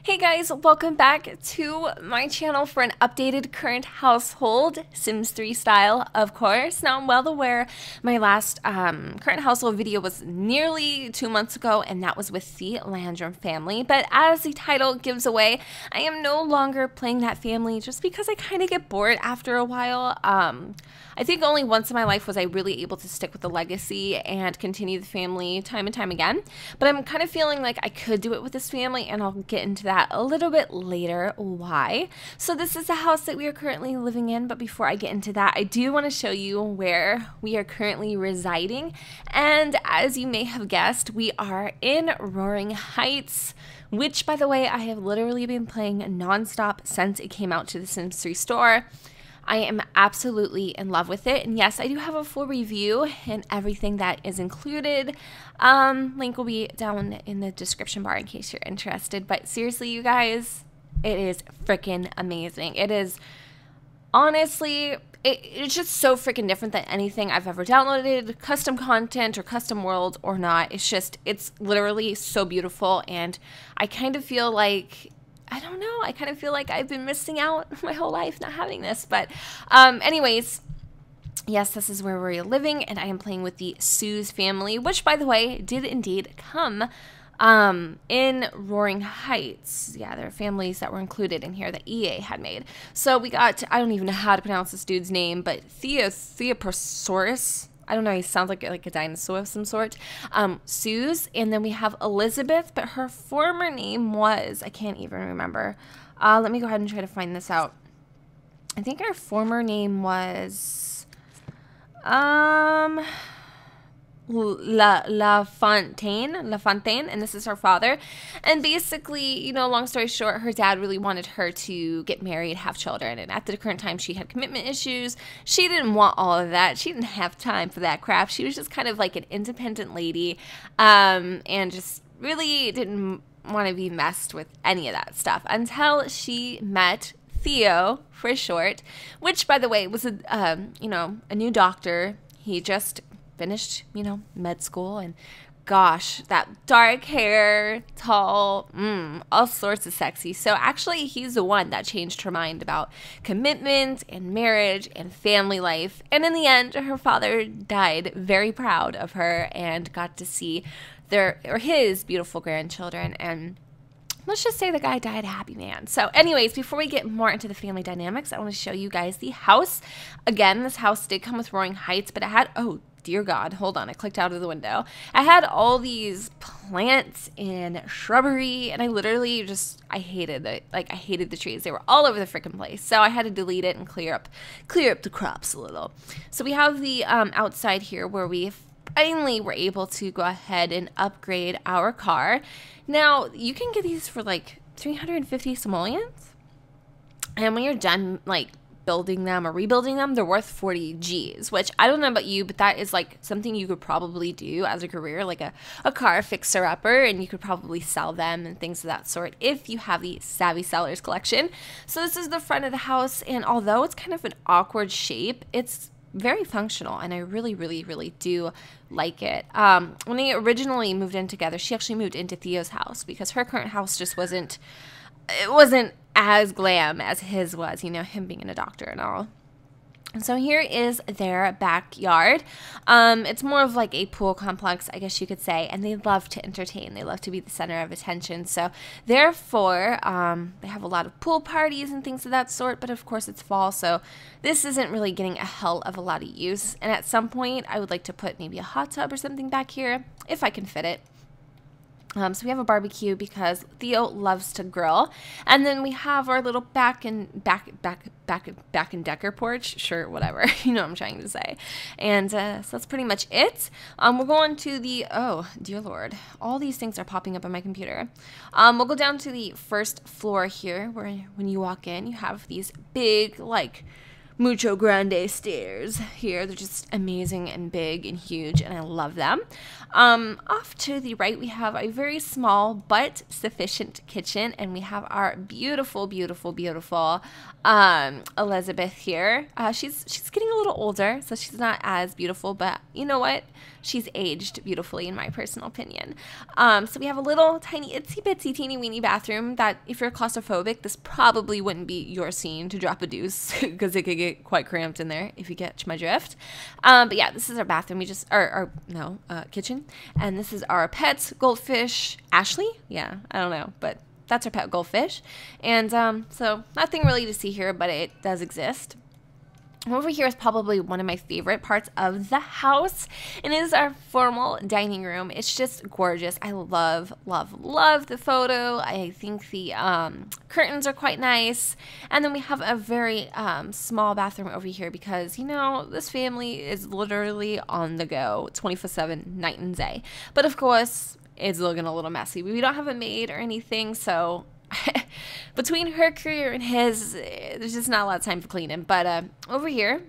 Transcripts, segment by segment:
Hey guys, welcome back to my channel for an updated current household, Sims 3 style, of course. Now, I'm well aware my last current household video was nearly 2 months ago, and that was with the Landrum family. But as the title gives away, I am no longer playing that family just because I kind of get bored after a while. I think only once in my life was I really able to stick with the legacy and continue the family time and time again. But I'm kind of feeling like I could do it with this family, and I'll get into that a little bit later. Why? So this is the house that we are currently living in, but before I get into that, I do want to show you where we are currently residing. And as you may have guessed, we are in Roaring Heights, which, by the way, I have literally been playing nonstop since it came out to the Sims 3 store. I am absolutely in love with it, and yes, I do have a full review and everything that is included. Link will be down in the description bar in case you're interested, but seriously, you guys, it is freaking amazing. It is, honestly, it's just so freaking different than anything I've ever downloaded, custom content or custom world or not. It's literally so beautiful, and I kind of feel like, I don't know, I kind of feel like I've been missing out my whole life not having this. But anyways, yes, this is where we're living, and I am playing with the Souze family, which, by the way, did indeed come in Roaring Heights. Yeah, there are families that were included in here that EA had made. So we got, I don't even know how to pronounce this dude's name, but Theoposaurus. I don't know, he sounds like a dinosaur of some sort. Souze, and then we have Elizabeth, but her former name was, I can't even remember. Let me go ahead and try to find this out. I think her former name was La Fontaine, and this is her father. And basically, you know, long story short, her dad really wanted her to get married, have children, and at the current time she had commitment issues. She didn't want all of that. She didn't have time for that crap. She was just kind of like an independent lady, and just really didn't want to be messed with any of that stuff until she met Theo, for short, which, by the way, was a new doctor. He just finished, med school, and gosh, that dark hair, tall, all sorts of sexy. So actually, he's the one that changed her mind about commitment and marriage and family life. And in the end, her father died very proud of her and got to see his beautiful grandchildren. And let's just say the guy died a happy man. So anyways, before we get more into the family dynamics, I want to show you guys the house. Again, this house did come with Roaring Heights, but it had, oh, dear God, hold on, I clicked out of the window. I had all these plants and shrubbery, and I literally just, I hated it. Like, I hated the trees. They were all over the freaking place. So I had to delete it and clear up the crops a little. So we have the outside here where we finally were able to go ahead and upgrade our car. Now, you can get these for like 350 simoleons. And when you're done, like, building them or rebuilding them, they're worth 40 G's, which I don't know about you, but that is like something you could probably do as a career, like a car fixer-upper, and you could probably sell them and things of that sort if you have the Savvy Sellers collection. So this is the front of the house, and although it's kind of an awkward shape, it's very functional, and I really, really, really do like it. When they originally moved in together, she actually moved into Theo's house because her current house just wasn't as glam as his was, him being a doctor and all. And so here is their backyard. It's more of like a pool complex, I guess you could say, and they love to entertain. They love to be the center of attention. So therefore, they have a lot of pool parties and things of that sort, but of course it's fall, so this isn't really getting a hell of a lot of use. And at some point, I would like to put maybe a hot tub or something back here, if I can fit it. So we have a barbecue because Theo loves to grill, and then we have our little back and decker porch. Sure, whatever, you know what I'm trying to say. And so that's pretty much it. We're going to the, oh dear Lord, all these things are popping up on my computer. We'll go down to the first floor here, where when you walk in, you have these big, like, mucho grande stairs here. They're just amazing and big and huge, and I love them. Off to the right, we have a very small but sufficient kitchen, and we have our beautiful, beautiful, beautiful Elizabeth here. She's getting a little older, so she's not as beautiful, but you know what? She's aged beautifully, in my personal opinion. So we have a little tiny itsy bitsy teeny weeny bathroom that, if you're claustrophobic, this probably wouldn't be your scene to drop a deuce because it could get quite cramped in there, if you catch my drift. But yeah, this is our bathroom. We just kitchen, and this is our pet goldfish, Ashley. Yeah, I don't know, but that's our pet goldfish. And so nothing really to see here, but it does exist. Over here is probably one of my favorite parts of the house, and it is our formal dining room. It's just gorgeous. I love, love, love the photo. I think the curtains are quite nice. And then we have a very small bathroom over here because, you know, this family is literally on the go 24/7, night and day. But of course, it's looking a little messy. We don't have a maid or anything, so between her career and his, there's just not a lot of time for cleaning. But over here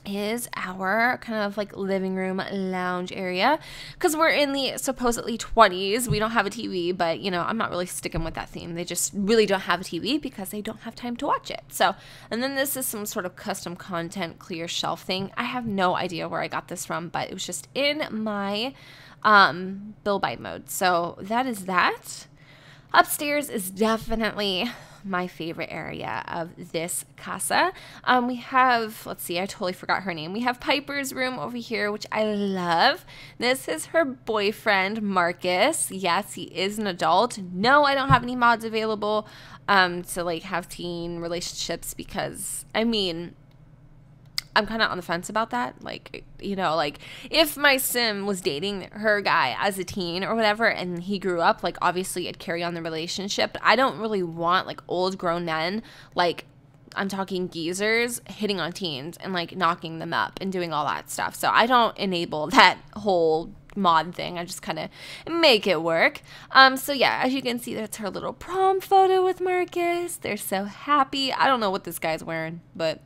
is our kind of like living room lounge area, because we're in the supposedly 20s. We don't have a TV, but you know, I'm not really sticking with that theme. They just really don't have a TV because they don't have time to watch it. So, and then this is some sort of custom content clear shelf thing. I have no idea where I got this from, but it was just in my Bill Bite mode. So that is that. Upstairs is definitely my favorite area of this casa. We have, let's see, I totally forgot her name. We have Piper's room over here, which I love. This is her boyfriend, Marcus. Yes, he is an adult. No, I don't have any mods available to like have teen relationships because, I mean, I'm kind of on the fence about that. Like, you know, like if my sim was dating her guy as a teen or whatever and he grew up, like obviously I'd carry on the relationship. But I don't really want like old grown men, like I'm talking geezers, hitting on teens and like knocking them up and doing all that stuff. So I don't enable that whole mod thing. I just kind of make it work. So yeah, as you can see, that's her little prom photo with Marcus. They're so happy. I don't know what this guy's wearing, but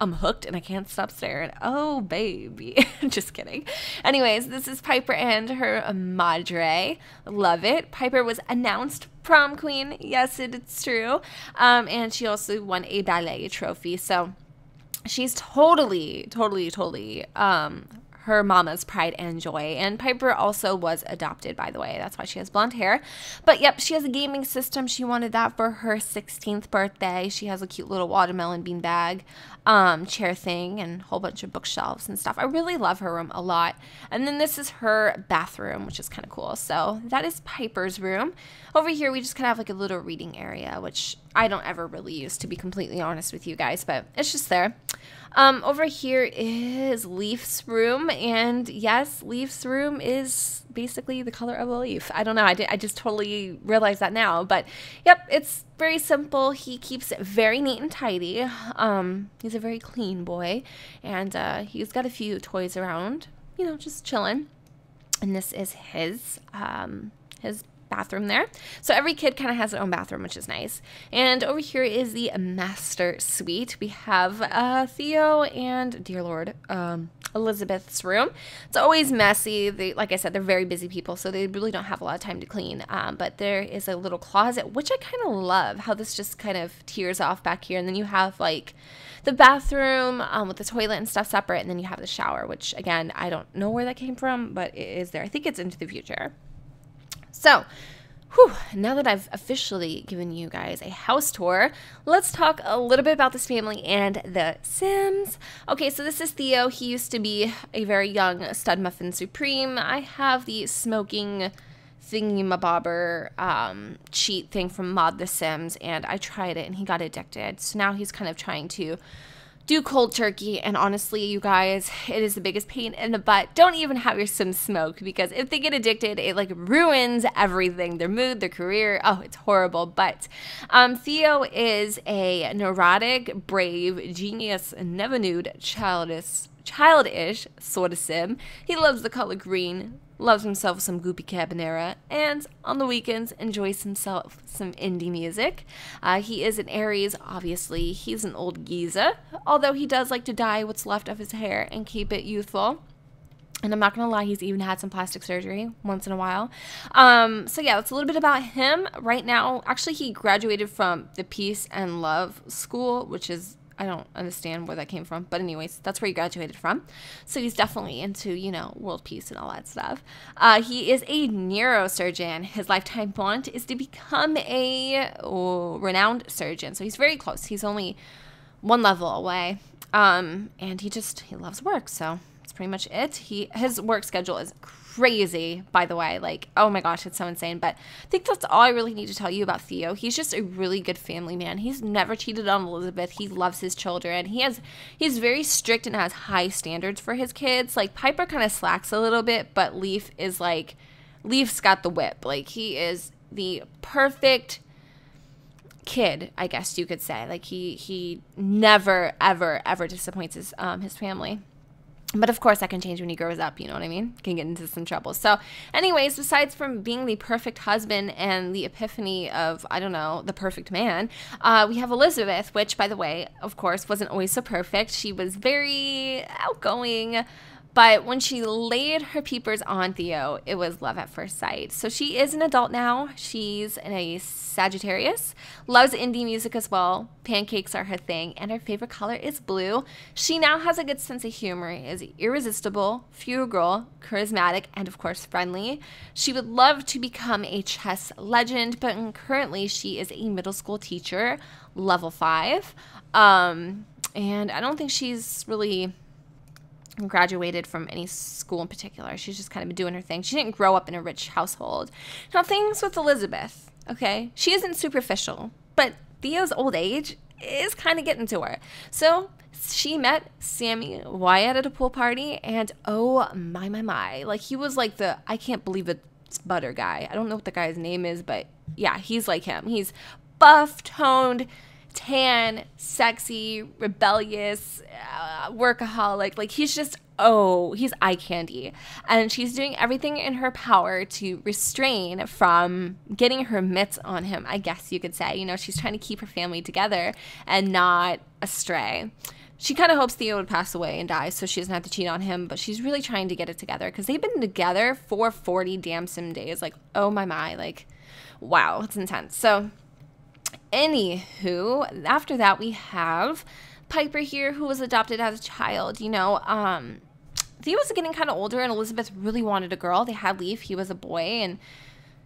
I'm hooked and I can't stop staring. Oh, baby. Just kidding. Anyways, this is Piper and her madre. Love it. Piper was announced prom queen. Yes, it's true. And she also won a ballet trophy. So she's totally her mama's pride and joy. And Piper also was adopted, by the way. That's why she has blonde hair. But yep, she has a gaming system. She wanted that for her 16th birthday. She has a cute little watermelon bean bag chair thing and a whole bunch of bookshelves and stuff. I really love her room a lot. And then this is her bathroom, which is kind of cool. So that is Piper's room. Over here, we just kind of have like a little reading area, which I don't ever really use, to be completely honest with you guys, but it's just there. Over here is Leaf's room, and yes, Leaf's room is basically the color of a leaf. I don't know, I just totally realized that now, but yep, it's very simple. He keeps it very neat and tidy. He's a very clean boy, and he's got a few toys around, you know, just chilling. And this is his bathroom there. So every kid kind of has their own bathroom, which is nice. And over here is the master suite. We have Theo and, dear Lord, Elizabeth's room. It's always messy. Like I said, they're very busy people, so they really don't have a lot of time to clean. But there is a little closet, which I kind of love, how this just kind of tears off back here. And then you have like the bathroom with the toilet and stuff separate, and then you have the shower, which again, I don't know where that came from, but it is there. I think it's into the future. So, now that I've officially given you guys a house tour, let's talk a little bit about this family and the Sims. Okay, so this is Theo. He used to be a very young stud muffin supreme. I have the smoking thingy-mabobber cheat thing from Mod The Sims, and I tried it and he got addicted. So now he's kind of trying to do cold turkey, and honestly, you guys, it is the biggest pain in the butt. Don't even have your Sims smoke, because if they get addicted, it like ruins everything, their mood, their career. Oh, it's horrible. But Theo is a neurotic, brave, genius, never nude, childish sort of Sim. He loves the color green, loves himself some goopy carbonara, and on the weekends enjoys himself some indie music. He is an Aries, obviously. He's an old geezer, although he does like to dye what's left of his hair and keep it youthful. And I'm not going to lie, he's even had some plastic surgery once in a while. So yeah, that's a little bit about him right now. Actually, he graduated from the Peace and Love School, which is, I don't understand where that came from. But anyways, that's where he graduated from. So he's definitely into, you know, world peace and all that stuff. He is a neurosurgeon. His lifetime want is to become a renowned surgeon. So he's very close. He's only one level away. And he loves work, so that's pretty much it. His work schedule is crazy, by the way. Like, oh my gosh, it's so insane. But I think that's all I really need to tell you about Theo. He's just a really good family man. He's never cheated on Elizabeth. He loves his children. He's very strict and has high standards for his kids. Like, Piper kind of slacks a little bit, but Leaf's got the whip. Like, he is the perfect kid, I guess you could say. Like, he never ever disappoints his family. But of course that can change when he grows up, you know what I mean? Can get into some trouble. So anyways, besides from being the perfect husband and the epiphany of, I don't know, the perfect man, we have Elizabeth, which, by the way, of course, wasn't always so perfect. She was very outgoing, but when she laid her peepers on Theo, it was love at first sight. So she is an adult now. She's a Sagittarius, loves indie music as well. Pancakes are her thing, and her favorite color is blue. She now has a good sense of humor, is irresistible, frugal, charismatic, and of course friendly. She would love to become a chess legend, but currently she is a middle school teacher, level 5. And I don't think she's really graduated from any school in particular. She's just kind of been doing her thing. She didn't grow up in a rich household. Now, things with Elizabeth, okay? She isn't superficial, but Theo's old age is kind of getting to her. So she met Sammy Wyatt at a pool party, and oh my. Like, he was like the I can't believe it's butter guy. I don't know what the guy's name is, but yeah, he's like him. He's buff, toned, tan, sexy, rebellious, workaholic. Like, he's eye candy. And she's doing everything in her power to restrain from getting her mitts on him, I guess you could say. You know, she's trying to keep her family together and not astray. She kind of hopes Theo would pass away and die so she doesn't have to cheat on him, but she's really trying to get it together because they've been together for 40 damn sim days. Like, oh my, like, wow, it's intense. So anywho, after that we have Piper here, who was adopted as a child. You know, Theo was getting kind of older, and Elizabeth really wanted a girl. They had Leaf. He was a boy, and,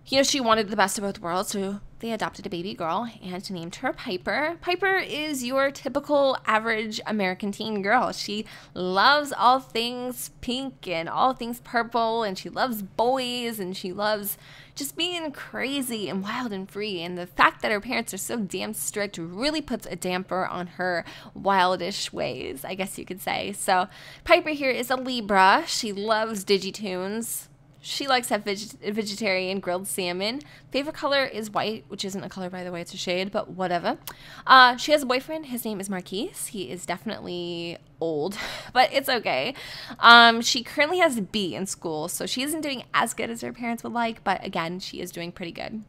you know, she wanted the best of both worlds, so they adopted a baby girl and named her Piper. Piper is your typical average American teen girl. She loves all things pink and all things purple, and she loves boys, and she loves just being crazy and wild and free. And the fact that her parents are so damn strict really puts a damper on her wildish ways, I guess you could say. So Piper here is a Libra. She loves Digitunes. She likes that vegetarian grilled salmon. Favorite color is white, which isn't a color, by the way. It's a shade, but whatever. She has a boyfriend. His name is Marquise. He is definitely old, but it's okay. She currently has a B in school, so she isn't doing as good as her parents would like, but again, she is doing pretty good.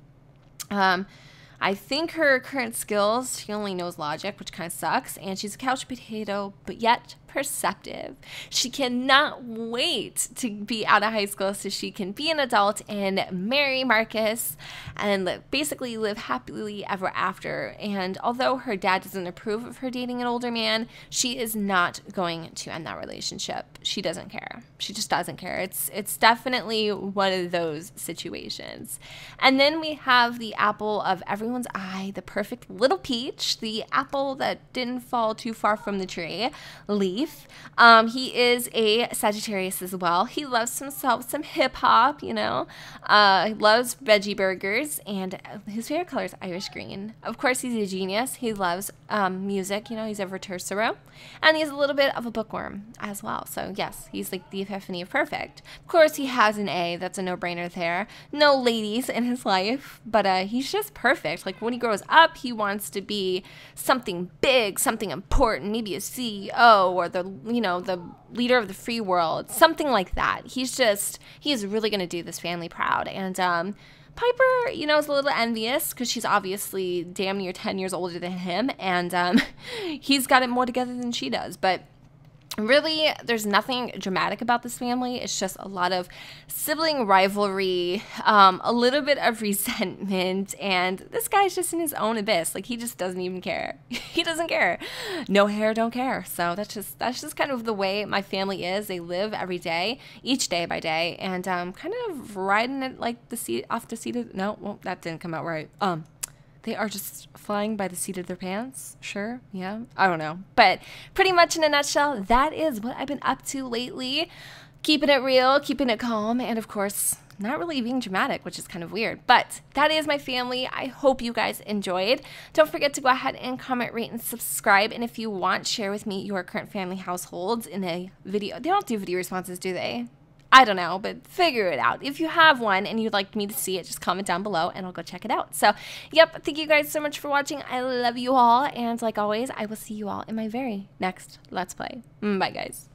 I think her current skills, she only knows logic, which kind of sucks, and she's a couch potato, but yet perceptive. She cannot wait to be out of high school so she can be an adult and marry Marcus and basically live happily ever after. And although her dad doesn't approve of her dating an older man, she is not going to end that relationship. She doesn't care. She just doesn't care. It's definitely one of those situations. And then we have the apple of everyone's eye, the perfect little peach, the apple that didn't fall too far from the tree, Leaf. He is a Sagittarius as well. He loves himself some hip hop, you know. He loves veggie burgers, and his favorite color is Irish green. Of course, he's a genius. He loves music, you know. He's a virtuoso, and he's a little bit of a bookworm as well. So yes, he's like the epiphany of perfect. Of course, he has an A. That's a no-brainer there. No ladies in his life, but he's just perfect. Like, when he grows up, he wants to be something big, something important, maybe a CEO or the, you know, the leader of the free world, something like that. He's really going to do this family proud. And Piper, you know, is a little envious because she's obviously damn near 10 years older than him, and he's got it more together than she does. But really, there's nothing dramatic about this family. It's just a lot of sibling rivalry, a little bit of resentment, and this guy's just in his own abyss. Like, he just doesn't even care. He doesn't care. No hair, don't care. So that's just kind of the way my family is. They live every day, each day by day, and kind of riding it like the seat off the seat of, no, well, that didn't come out right. They are just flying by the seat of their pants. Sure. Yeah. I don't know. But pretty much in a nutshell, that is what I've been up to lately. Keeping it real, keeping it calm, and of course, not really being dramatic, which is kind of weird. But that is my family. I hope you guys enjoyed. Don't forget to go ahead and comment, rate, and subscribe. And if you want, share with me your current family households in a video. They don't do video responses, do they? I don't know, but figure it out. If you have one and you'd like me to see it, just comment down below and I'll go check it out. So, yep, thank you guys so much for watching. I love you all. And like always, I will see you all in my very next Let's Play. Bye, guys.